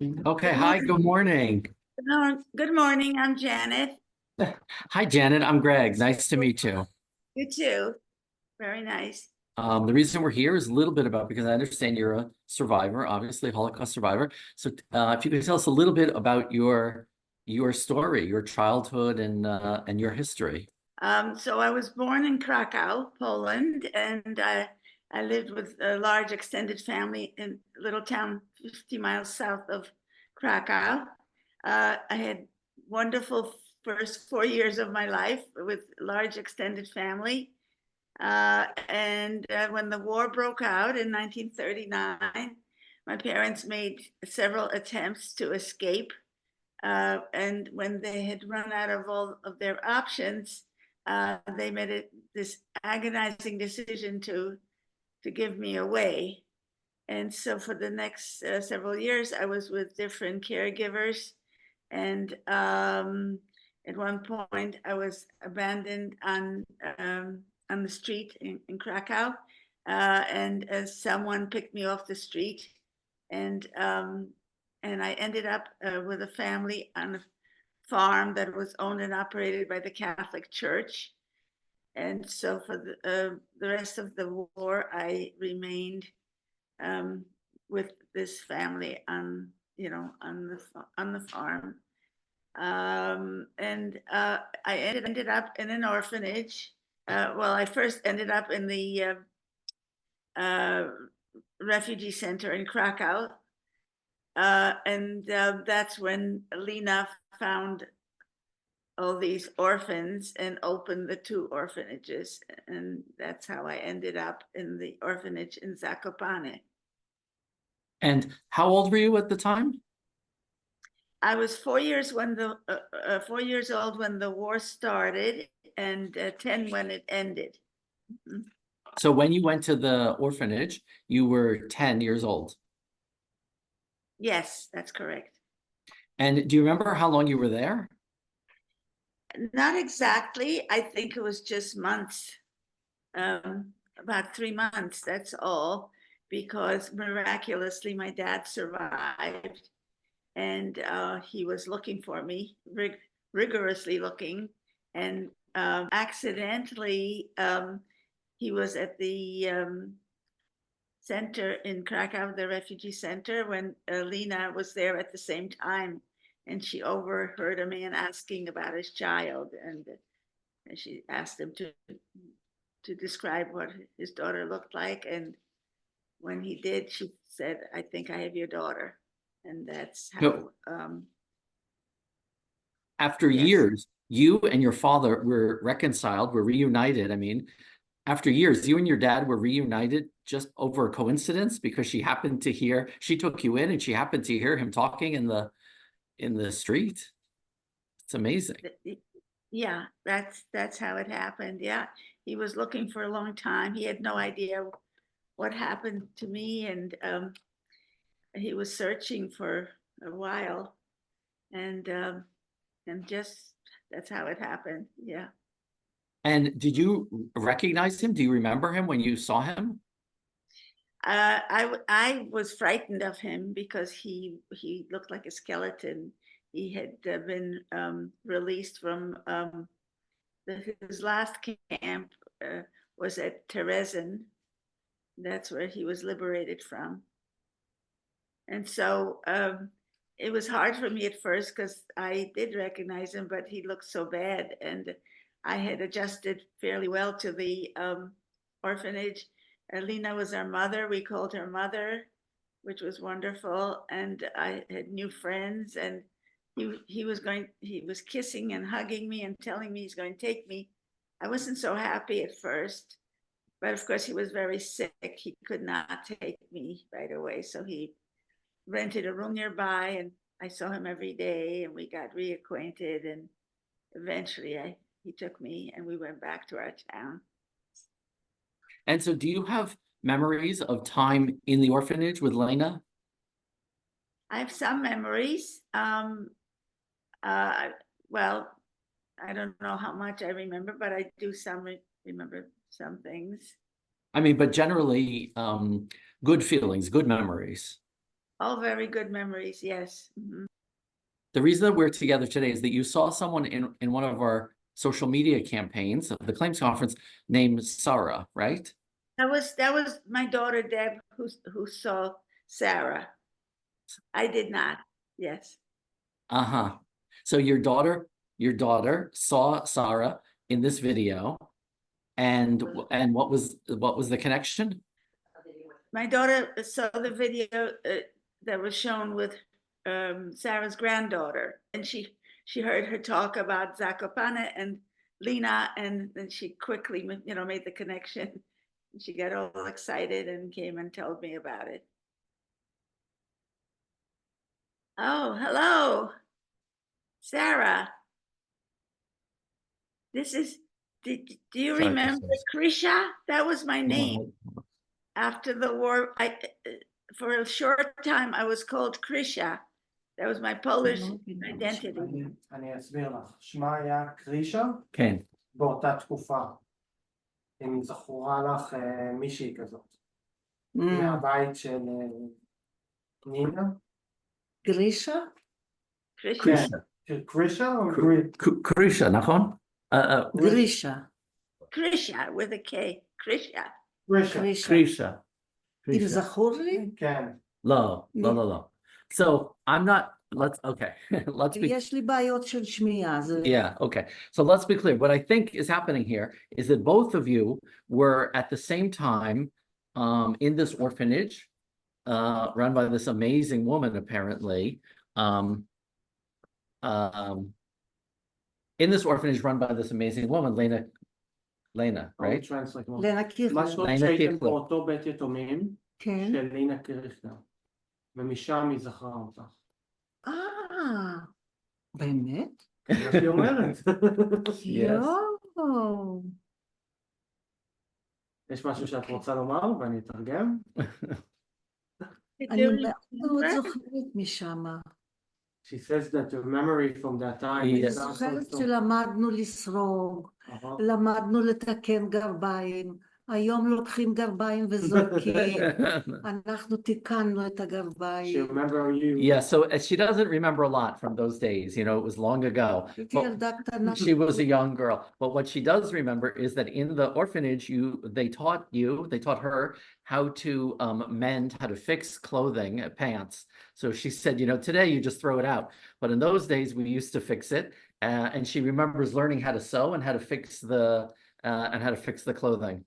Okay, Good hi, good morning. morning. Good morning. I'm Janet. Hi, Janet, I'm Greg. Nice to meet you. You too. Very nice. The reason we're here is a little bit about because I understand you're a survivor, obviously a Holocaust survivor. So, if you could tell us a little bit about your story, your childhood, and your history. So I was born in Krakow, Poland, and I lived with a large extended family in a little town 50 miles south of Krakow. I had wonderful first 4 years of my life with large extended family. And when the war broke out in 1939, my parents made several attempts to escape. And when they had run out of all of their options, they made this agonizing decision to give me away. And so for the next several years, I was with different caregivers. And at one point, I was abandoned on the street in Krakow. And someone picked me off the street. And I ended up with a family on a farm that was owned and operated by the Catholic Church. And so for the rest of the war, I remained um, with this family on the farm. And I ended up in an orphanage. Well, I first ended up in the uh, refugee center in Krakow. And that's when Lena found all these orphans and opened the two orphanages. And that's how I ended up in the orphanage in Zakopane. And how old were you at the time? I was 4 years old when the war started, and 10 when it ended. Mhm. So when you went to the orphanage, you were 10 years old. Yes, that's correct. And do you remember how long you were there? Not exactly. I think it was just months, about 3 months. That's all, because miraculously my dad survived, and he was looking for me, rigorously looking, and accidentally he was at the center in Krakow, the refugee center, when Lena was there at the same time, and she overheard a man asking about his child, and she asked him to describe what his daughter looked like, and when he did, she said, "I think I have your daughter," and that's So how. after Yes, years, you and your father were reconciled, were reunited. I mean, after years, you and your dad were reunited just over a coincidence because she took you in and she happened to hear him talking in the street. It's amazing. yeah, that's how it happened. Yeah, he was looking for a long time. He had no idea what happened to me, and he was searching for a while, and just that's how it happened. Yeah. And did you recognize him? Do you remember him when you saw him? I was frightened of him because he looked like a skeleton. He had been released from his last camp was at Terezin. That's where he was liberated from. And so it was hard for me at first because I did recognize him, but he looked so bad. And I had adjusted fairly well to the orphanage. Lena was our mother. We called her mother, which was wonderful. And I had new friends. And he was kissing and hugging me and telling me he's going to take me. I wasn't so happy at first, but of course he was very sick. He could not take me right away. So he rented a room nearby, and I saw him every day, and we got reacquainted, and eventually he took me and we went back to our town. And so do you have memories of time in the orphanage with Lena? I have some memories. Uh, well, I don't know how much I remember, but I do remember some things. I mean, but generally, good feelings, good memories. All very good memories, yes. Mhm. The reason that we're together today is that you saw someone in one of our social media campaigns of the Claims Conference named Sara, right? That was my daughter Deb who saw Sarah. I did not. Yes. Uh-huh. So your daughter saw Sara in this video, and what was the connection? My daughter saw the video that was shown with Sarah's granddaughter, and she heard her talk about Zakopane and Lena, and then she quickly, made the connection. She got all excited and came and told me about it. Oh, hello, Sarah. This is. Do you Sorry, remember Krisha? That was my name. After the war, for a short time I was called Krisha. That was my Polish identity. אני אסביר לך, שמה היה קרישה כן. באותה תקופה. אם זכורה לך מישהי כזאת. מהבית של נינה? גרישה? Krisha. קרישה או קרישה, נכון? גרישה. Krisha with a K. Krisha. קרישה. קרישה. אם זכור לי? כן. לא. So I'm not, let's be. יש לי בעיות של שמיעה. Yeah, okay. So let's be clear. What I think is happening here is that both of you were at the same time in this orphanage run by this amazing woman, apparently. In this orphanage run by this amazing woman, Lena, right? לנה קיכלר. מה שהייתם באותו בית יתומים כן. של לינה קיכלר. ומשם היא זכרה אותך. באמת? מה שהיא אומרת. יואו. יש משהו שאת רוצה לומר ואני אתרגם? אני מאוד זוכרת משם. She says that the memory from that time אני is זוכרת שלמדנו לסרוג, למדנו לתקן גרביים, היום לוקחים גרביים וזורקים, אנחנו תיקנו את She הגרביים. remember you. Yeah, so she doesn't remember a lot from those days, it was long ago. הייתי ילדה קטנה. She was a young girl, but what she does remember is that in the orphanage, they taught her how to mend, how to fix clothing, pants. So she said, today you just throw it out, but in those days we used to fix it, and she remembers learning how to sew and how to fix the clothing.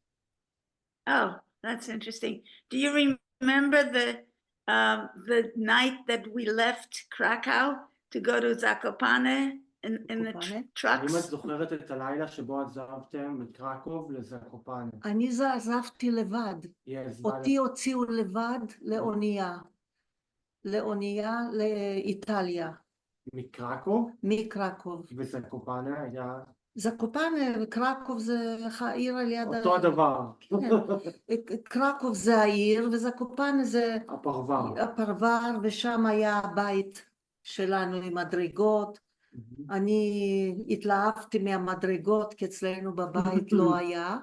Oh, that's interesting. Do you remember the night that we left Krakow to go to Zakopane in the trucks? האם את זוכרת את הלילה שבו עזבתם מקרקוב לזקופנה? אני עזבתי לבד. אותי הוציאו לבד לאונייה לאיטליה. מקרקוב? מקרקוב. וזקופנה היה? זקופנה וקרקוב זה העיר על יד... אותו הדבר. קרקוב זה העיר וזקופנה זה... הפרבר, ושם היה הבית שלנו עם מדרגות. אני התלהבתי מהמדרגות, כי אצלנו בבית לא היה,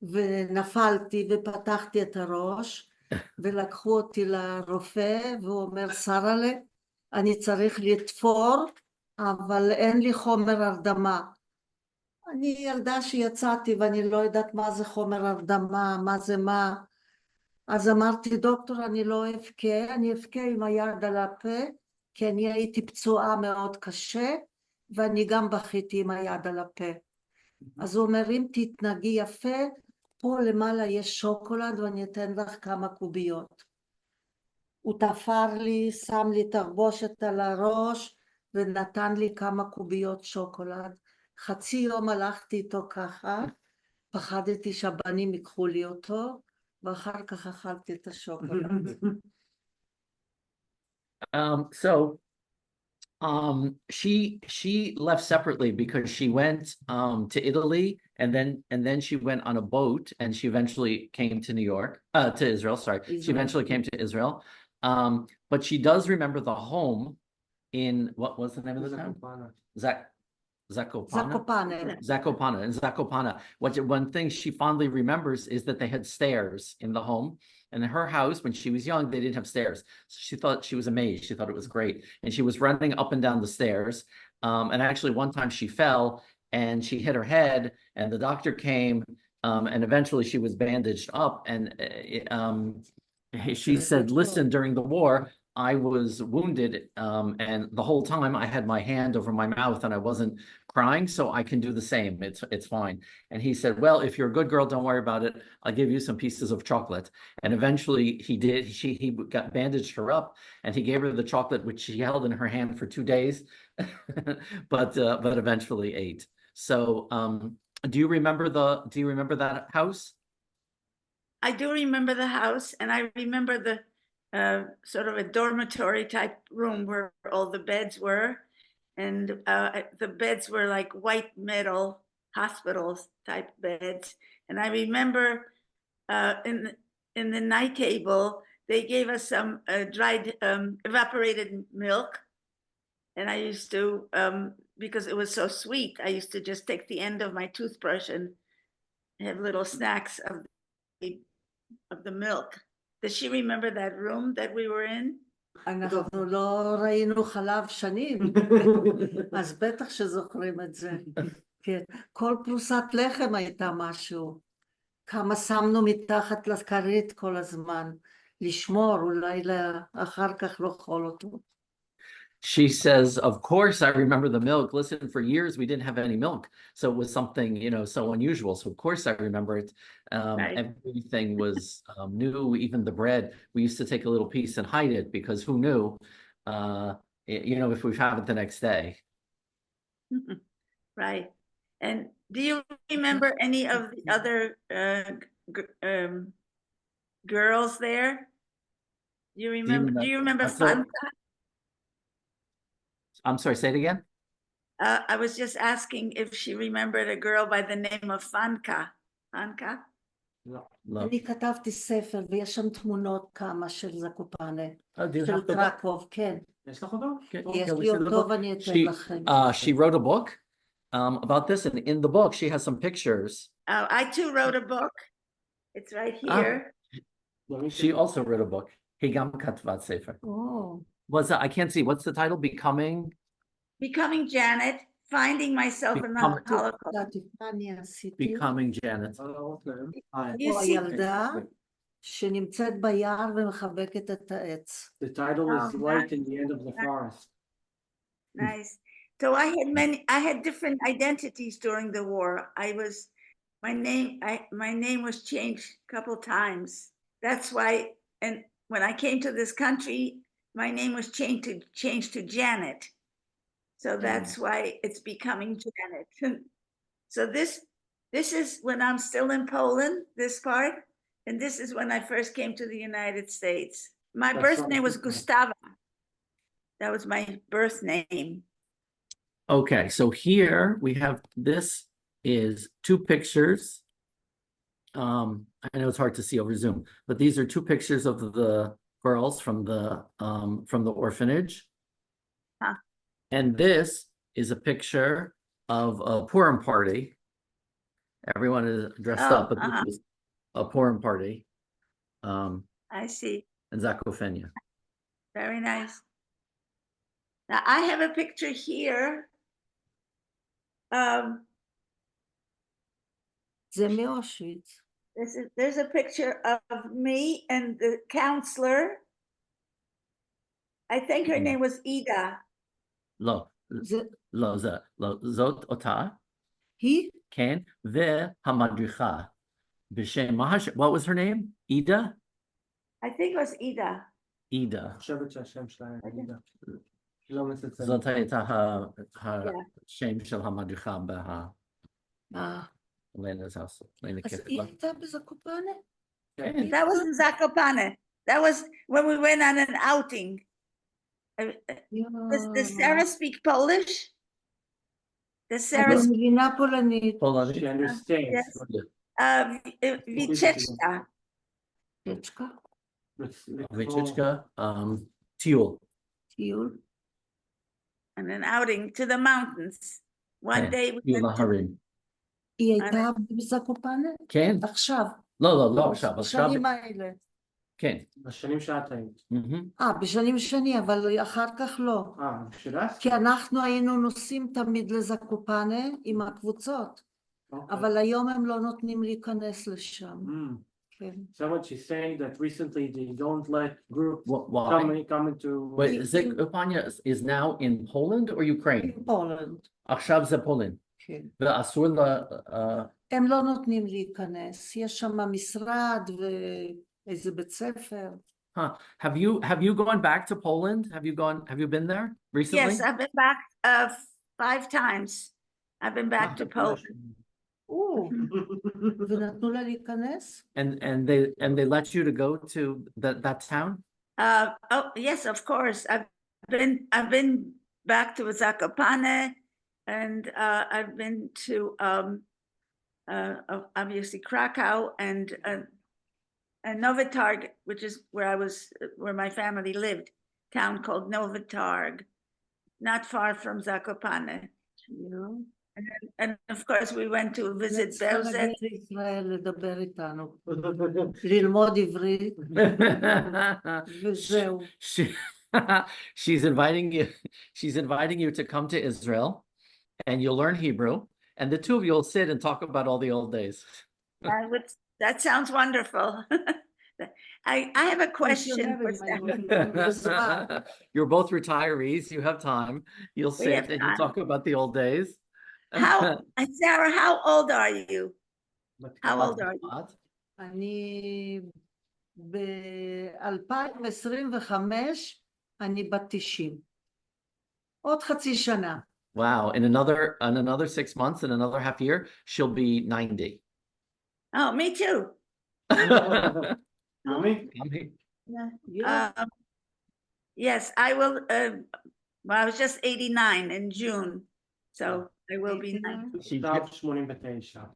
ונפלתי ופתחתי את הראש, ולקחו אותי לרופא, והוא אומר, שרה'לה, אני צריך לתפור, אבל אין לי חומר הרדמה. אני ילדה שיצאתי ואני לא יודעת מה זה חומר הרדמה, מה זה מה. אז אמרתי, דוקטור, אני לא אבכה, אני אבכה עם היד על הפה, כי אני הייתי פצועה מאוד קשה, ואני גם בכיתי עם היד על הפה. אז הוא אומר, אם תתנהגי יפה, פה למעלה יש שוקולד ואני אתן לך כמה קוביות. הוא תפר לי, שם לי תרבושת על הראש, ונתן לי כמה קוביות שוקולד. חצי יום הלכתי איתו ככה, פחדתי שהבנים ייקחו לי אותו, ואחר כך אכלתי את השוקולד. She left separately because she went to Italy, and then she went on a boat, and she eventually came to to Israel. Sorry, she eventually came to Israel. But she does remember the home in, what was the name of the town? Zakopane. One thing she fondly remembers is that they had stairs in the home, And in her house, when she was young, they didn't have stairs. So she thought she was amazed. She thought it was great. And she was running up and down the stairs. And actually one time she fell and she hit her head and the doctor came and eventually she was bandaged up. And she said, listen, during the war, I was wounded and the whole time I had my hand over my mouth and I wasn't crying, so I can do the same. It's fine. And he said, well, if you're a good girl, don't worry about it. I'll give you some pieces of chocolate. And eventually he did. He got bandaged her up and he gave her the chocolate, which she held in her hand for 2 days, but eventually ate. So do you remember that house? I do remember the house, and I remember the sort of a dormitory type room where all the beds were, and the beds were like white metal hospitals type beds. And I remember in the night table they gave us some dried evaporated milk, and I used to because it was so sweet, I used to just take the end of my toothbrush and have little snacks of the milk. Does she remember that room that we were in? אנחנו לא ראינו חלב שנים, אז בטח שזוכרים את זה. כן. כל פרוסת לחם הייתה משהו. כמה שמנו מתחת לכרית כל הזמן, לשמור, אולי אחר כך לאכול אותו. She says, of course, I remember the milk. Listen, for years, we didn't have any milk. So it was something, so unusual. So of course, I remember it. Right. Everything was new, even the bread. We used to take a little piece and hide it because who knew, if we'd have it the next day. Right. And do you remember any of the other girls there? Do you remember Fanka? I'm sorry, say it again. I was just asking if she remembered a girl by the name of Fanka. Fanka? No. אני כתבתי ספר ויש שם תמונות כמה של זקופנה, Do you של have the book? קרקוב, כן. יש לך אותו? יש לי אותו ואני אתן לכם. She wrote a book about this, and in the book, she has some pictures. I too wrote a book. It's right here. She also wrote a book. היא גם כתבה ספר. Oh. I can't see. What's the title? Becoming Janet, finding myself in the Holocaust. אני עשיתי. Becoming Janet. You פה see, הילדה שנמצאת ביער ומחבקת את העץ. The title is Light in the End of the Forest. nice. So I had different identities during the war. My name was changed a couple times. That's why, and when I came to this country, my name was changed to Janet. So that's why it's becoming Janet. So this is when I'm still in Poland, this part, and this is when I first came to the United States. My birth name was Gustava. That was my birth name. Okay, so here we have, this is 2 pictures. I know it's hard to see over Zoom, but these are 2 pictures of the girls from the orphanage. Huh. And this is a picture of a Purim party. Everyone is dressed up, but this is a Purim party. I see. In Zakopenia. Very nice. Now I have a picture here. זה מאושוויץ. There's a picture of me and the counselor. I think her name was Ida. לא, זאת אותה. היא? כן, והמדריכה בשם, what was her name? Ida? I think it was Ida. Ida. אני חושבת שהשם שלה היה עידה. לא מצלצל. זאת הייתה השם של המדריכה Lena's house. Lena אז Küchler. היא הייתה בזקופנה? That was in Zakopane. That was when we went on an outing. Does Sarah speak Polish? Does Sarah אני מבינה פולנית. She understands. Yes. Wieliczka. Wieliczka, טיול. טיול. And an outing to the mountains. One day we טיול went to, ההרים. היא הייתה בזקופנה? כן? עכשיו. לא עכשיו. בשנים האלה. כן. בשנים שאת היית. בשנים שני, אבל אחר כך לא. בשלך? כי אנחנו היינו נוסעים תמיד לזקופנה עם הקבוצות, אבל היום הם לא נותנים להיכנס לשם. כן. Someone she's saying that recently they don't let groups Why? come into... Wait, Stepań is now in Poland or Ukraine? פולנד. עכשיו זה פולין. כן. ואסור הם לא נותנים להיכנס, יש שם משרד ואיזה בית ספר. Huh. Have you gone back to Poland? Have you been there recently? Yes, I've been back 5 times. I've been back to Poland. ונתנו לה להיכנס? And they let you to go to that town? Oh yes, of course. I've been back to Zakopane, and I've been to obviously Krakow and Nowy Targ, which is where my family lived, town called Nowy Targ, not far from Zakopane. And of course we went to visit Belzec. לדבר איתנו, ללמוד עברית, וזהו. She's inviting you to come to Israel, and you'll learn Hebrew, and the two of you will sit and talk about all the old days. That sounds wonderful. I have a question for Stepań. You're both retirees. You have time. You'll sit and you talk about the old days. Sarah, how old are you? How old are you? אני ב-2025, אני בת 90. עוד חצי שנה. Wow, in another 6 months, in another half year, she'll be 90. Oh, me too. Yes, I will. Well, I was just 89 in June, so I will be 90.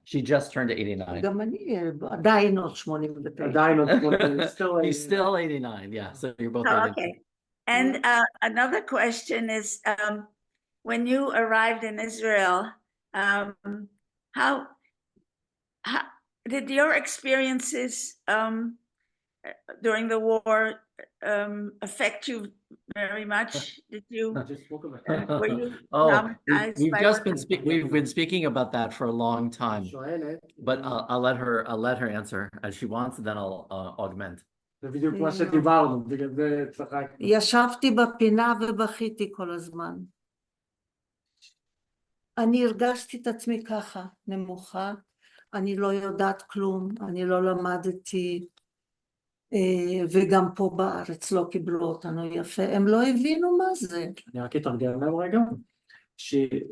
She just turned 89. גם אני עדיין עוד 89. עדיין עוד 89. She's still 89, yeah, so you're both 89. Okay. And another question is, when you arrived in Israel, how did your experiences during the war affect you very much? Did you? Were you traumatized? We've been speaking about that for a long time, but I'll let her answer as she wants, and then I'll augment. זה בדיוק מה שדיברנו, בגלל זה צחקנו. ישבתי בפינה ובכיתי כל הזמן. אני הרגשתי את עצמי ככה, נמוכה, אני לא יודעת כלום, אני לא למדתי, וגם פה בארץ לא קיבלו אותנו יפה, הם לא הבינו מה זה. אני רק אתרגם להם רגע.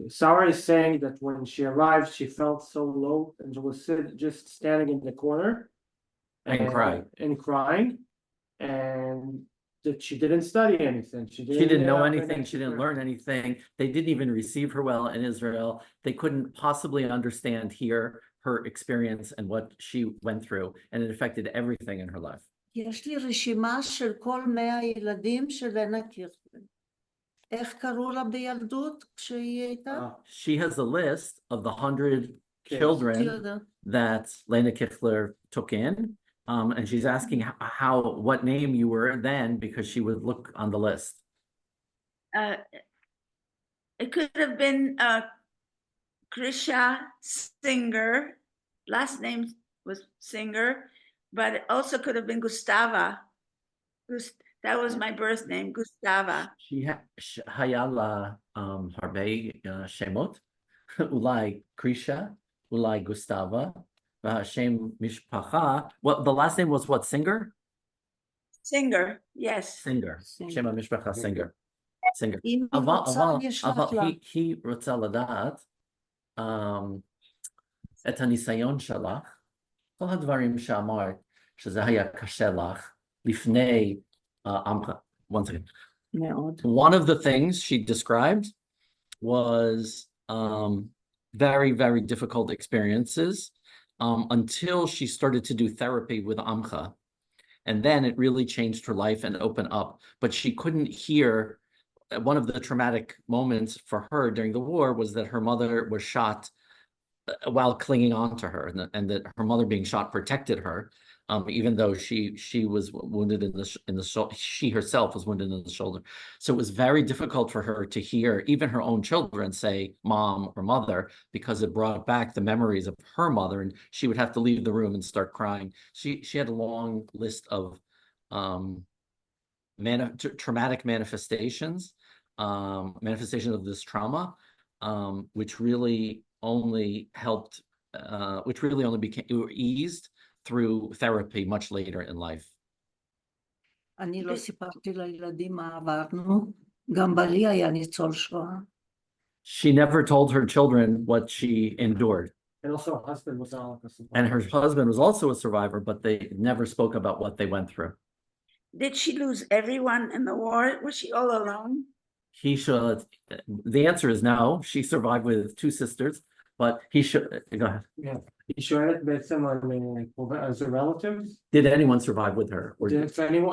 Sarah is saying that when she arrived, she felt so low and she was just standing in the corner and crying, and that she didn't study anything. She didn't know anything. She didn't learn anything. They didn't even receive her well in Israel. They couldn't possibly understand here her experience and what she went through, and it affected everything in her life. יש לי רשימה של כל 100 ילדים של לנה קיכלר. איך קראו לה בילדות כשהיא הייתה? She has a list of the 100 children that Lena Küchler took in, and she's asking what name you were then, because she would look on the list. It could have been Krisha Singer. Last name was Singer, but it also could have been Gustava. That was my birth name, Gustava. היה לה הרבה שמות, אולי קרישה, אולי גוסטבה, והשם משפחה, the last name was what, Singer? Singer, yes. Singer, שם המשפחה Singer. אבל היא רוצה לדעת את הניסיון שלך, כל הדברים שאמרת, שזה היה קשה לך, לפני one second. One of the things she described was very, very difficult experiences until she started to do therapy with Amcha. And then it really changed her life and opened up. But she couldn't hear. One of the traumatic moments for her during the war was that her mother was shot while clinging on to her, and that her mother being shot protected her. even though she was wounded in the shoulder, she herself was wounded in the shoulder. So it was very difficult for her to hear even her own children say mom or mother, because it brought back the memories of her mother, and she would have to leave the room and start crying. She had a long list of traumatic manifestations of this trauma, which really only helped, which really only became eased through therapy much later in life. אני לא סיפרתי לילדים מה עברנו, גם בעלי היה ניצול שואה. She never told her children what she endured. And also her husband was a survivor. And her husband was also a survivor, but they never spoke about what they went through. Did she lose everyone in the war? Was she all alone? The answer is no. She survived with two sisters, but go ahead. Yeah. היא שואלת בעצם על the relatives. Did anyone survive with her? Or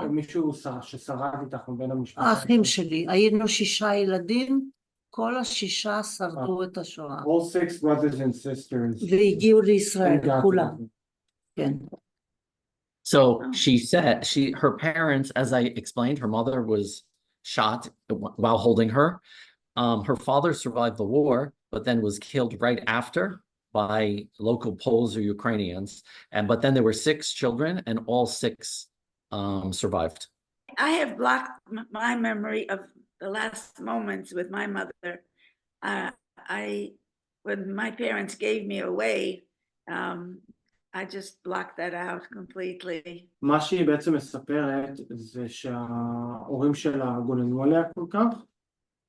מישהו ששרד איתך מבין המשפחה? האחים שלי, היינו 6 ילדים, כל 6 שרדו את השואה. All 6 brothers and sisters. והגיעו לישראל, כולם. כן. So she said her parents, as I explained, her mother was shot while holding her. Her father survived the war, but then was killed right after by local Poles or Ukrainians. But then there were 6 children, and all 6 survived. I have blocked my memory of the last moments with my mother. When my parents gave me away, I just blocked that out completely. מה שהיא בעצם מספרת זה שההורים שלה גוננו עליה כל כך,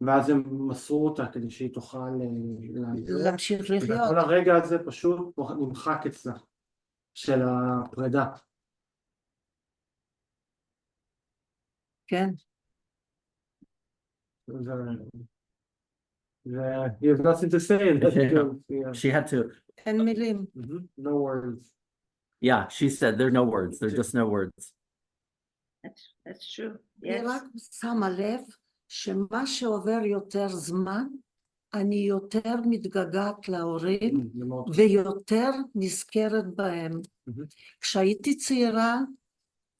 ואז הם מסרו אותה כדי שהיא תוכל להמשיך לחיות. וכל הרגע הזה פשוט נמחק אצלה, של הפרידה. כן. You have nothing to say. Yeah. She had to. אין מילים. No words. Yeah, she said there are no words. There's just no words. That's true. אני רק שמה לב שמה שעובר יותר זמן, אני יותר מתגעגעת להורים ויותר נזכרת בהם. כשהייתי צעירה,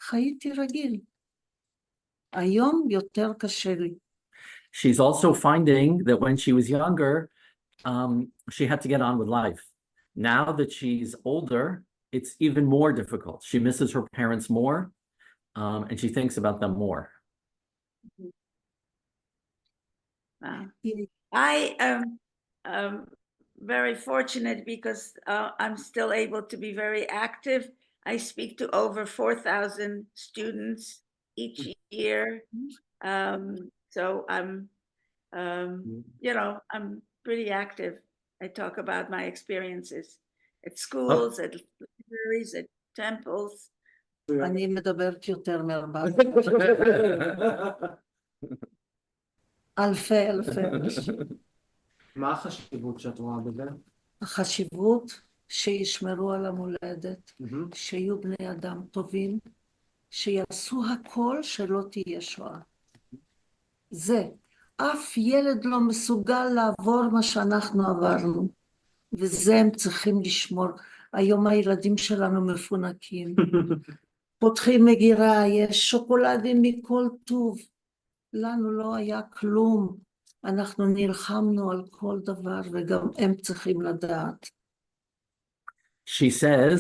חייתי רגיל. היום יותר קשה לי. She's also finding that when she was younger, she had to get on with life. Now that she's older, it's even more difficult. She misses her parents more, and she thinks about them more. I am very fortunate because I'm still able to be very active. I speak to over 4,000 students each year. So I'm, I'm pretty active. I talk about my experiences at schools, at libraries, at temples. אני מדברת יותר מ4. אלפי. מה החשיבות שאת רואה בזה? החשיבות שישמרו על המולדת, שיהיו בני אדם טובים, שיעשו הכל שלא תהיה שואה. זה, אף ילד לא מסוגל לעבור מה שאנחנו עברנו, וזה הם צריכים לשמור. היום הילדים שלנו מפונקים. פותחים מגירה, יש שוקולדים מכל טוב. לנו לא היה כלום. אנחנו נלחמנו על כל דבר, וגם הם צריכים לדעת. She says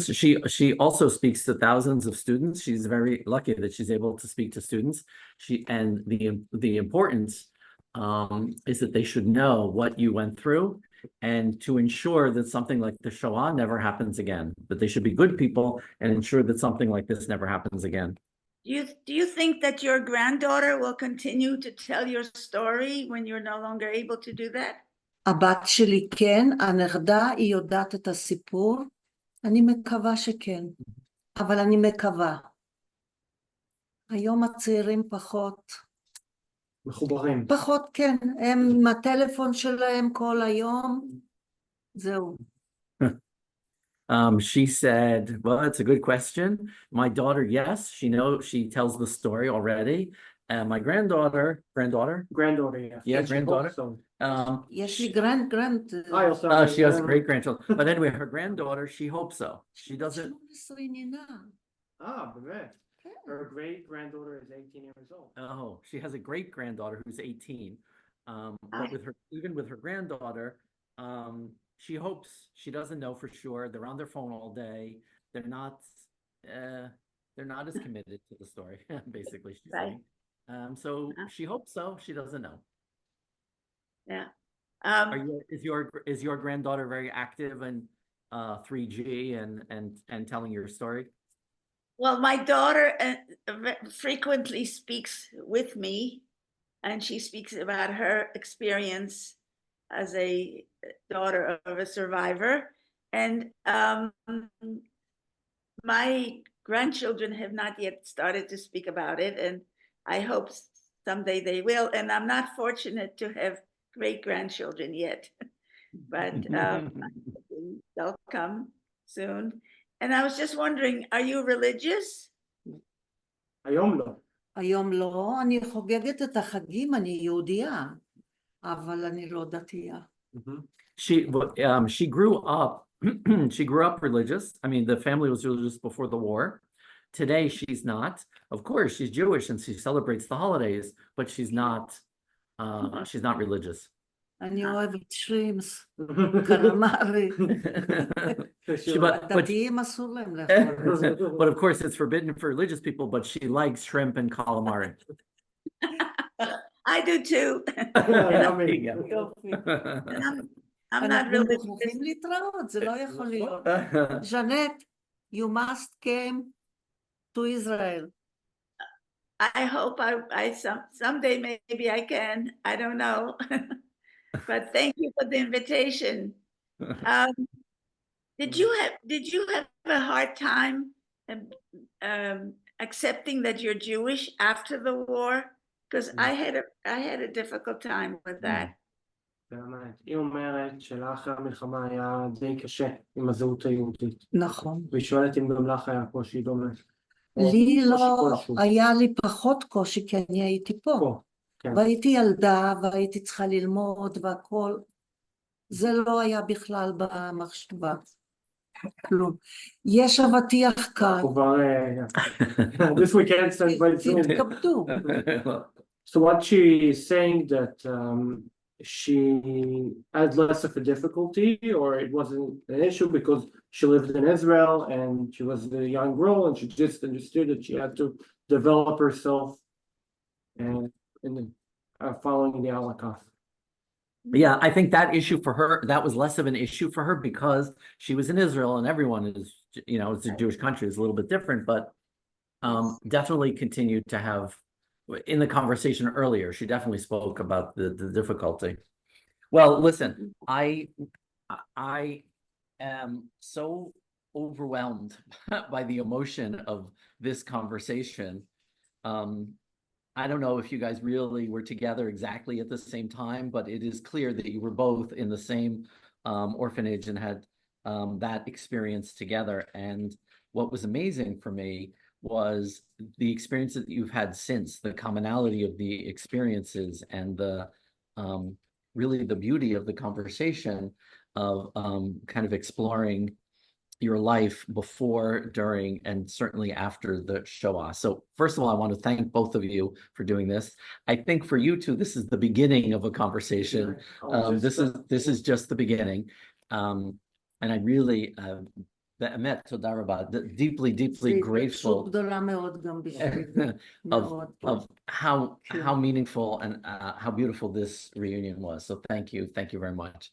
she also speaks to thousands of students. She's very lucky that she's able to speak to students. And the importance is that they should know what you went through, and to ensure that something like the Shoah never happens again. That they should be good people and ensure that something like this never happens again. Do you think that your granddaughter will continue to tell your story when you're no longer able to do that? הבת שלי כן, הנכדה היא יודעת את הסיפור. אני מקווה שכן, אבל אני מקווה. היום הצעירים פחות. מחוברים. פחות, כן. הם עם הטלפון שלהם כל היום. זהו. She said, well, that's a good question. My daughter, yes, she tells the story already. And my granddaughter, Granddaughter, yeah. Yeah, granddaughter. יש לי grand. She has great grandchildren. But anyway, her granddaughter, she hopes so. She doesn't. באמת. Her great-granddaughter is 18 years old. Oh, she has a great granddaughter who's 18. But with her, even with her granddaughter, she hopes, she doesn't know for sure. They're on their phone all day. They're not as committed to the story, basically, she's saying. So she hopes so. She doesn't know. Yeah. Is your granddaughter very active in 3G and telling your story? Well, my daughter frequently speaks with me, and she speaks about her experience as a daughter of a survivor. And my grandchildren have not yet started to speak about it, and I hope someday they will. And I'm not fortunate to have great-grandchildren yet, but they'll come soon. And I was just wondering, are you religious? היום לא. היום לא, אני חוגגת את החגים, אני יהודייה, אבל אני לא דתייה. She grew up she grew up religious. I mean, the family was religious before the war. Today she's not. Of course, she's Jewish and she celebrates the holidays, but she's not religious. אני אוהבת שרימס, קלמרי. דתיים אסור להם לאכול. But of course, it's forbidden for religious people, but she likes shrimp and calamari. I do too. I'm not religious. אנחנו צריכים להתראות, זה לא יכול להיות. ז'נט, you must came to Israel. I hope I someday maybe I can. I don't know. But thank you for the invitation. Did you have a hard time accepting that you're Jewish after the war? Because I had a difficult time with that. באמת, היא אומרת שלאחר המלחמה היה די קשה עם הזהות היהודית. נכון. והיא שואלת אם גם לך היה קושי דומה. לי לא, היה לי פחות קושי כי אני הייתי פה. והייתי ילדה והייתי צריכה ללמוד והכל. זה לא היה בכלל במחשבה. כלום. יש אבטיח כאן. This weekend תתכבדו. So what she is saying that she had less of a difficulty, or it wasn't an issue because she lived in Israel and she was a young girl and she just understood that she had to develop herself and following the Holocaust. Yeah, I think that issue for her, that was less of an issue for her because she was in Israel and everyone is, it's a Jewish country, it's a little bit different, but definitely continued to have, in the conversation earlier, she definitely spoke about the difficulty. Well, listen, I am so overwhelmed by the emotion of this conversation. I don't know if you guys really were together exactly at the same time, but it is clear that you were both in the same orphanage and had that experience together. And what was amazing for me was the experience that you've had since, the commonality of the experiences and the really the beauty of the conversation of kind of exploring your life before, during, and certainly after the Shoah. So first of all, I want to thank both of you for doing this. I think for you two, this is the beginning of a conversation. This is just the beginning. And I really, באמת, תודה רבה, deeply grateful of how meaningful and how beautiful this reunion was. So thank you very much.